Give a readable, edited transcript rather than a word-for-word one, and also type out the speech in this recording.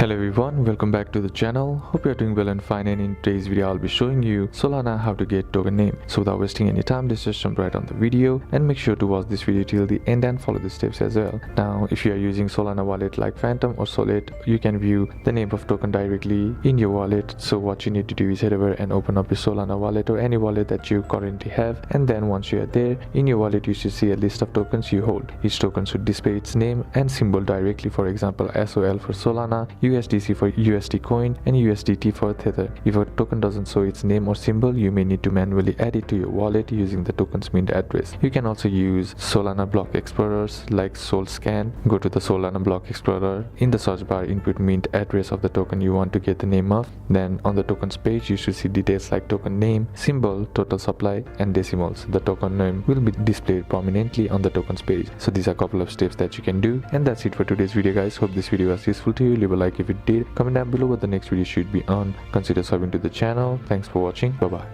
Hello everyone, welcome back to the channel. Hope you are doing well and fine, and in today's video I'll be showing you Solana how to get token name. So without wasting any time, let's just jump right on the video and make sure to watch this video till the end and follow the steps as well. Now if you are using Solana wallet like Phantom or Solid, you can view the name of token directly in your wallet. So what you need to do is head over and open up your Solana wallet or any wallet that you currently have, and then once you are there in your wallet you should see a list of tokens you hold. Each token should display its name and symbol directly, for example SOL for Solana, USDC for USD coin, and USDT for Tether. If a token doesn't show its name or symbol, you may need to manually add it to your wallet using the token's mint address. You can also use Solana block explorers like SolScan. Go to the Solana block explorer. In the search bar, input mint address of the token you want to get the name of. Then on the tokens page, you should see details like token name, symbol, total supply, and decimals. The token name will be displayed prominently on the tokens page. So these are a couple of steps that you can do, and that's it for today's video, guys. Hope this video was useful to you. Leave a like if it did. Comment down below what the next video should be on. Consider subbing to the channel. Thanks for watching. Bye bye.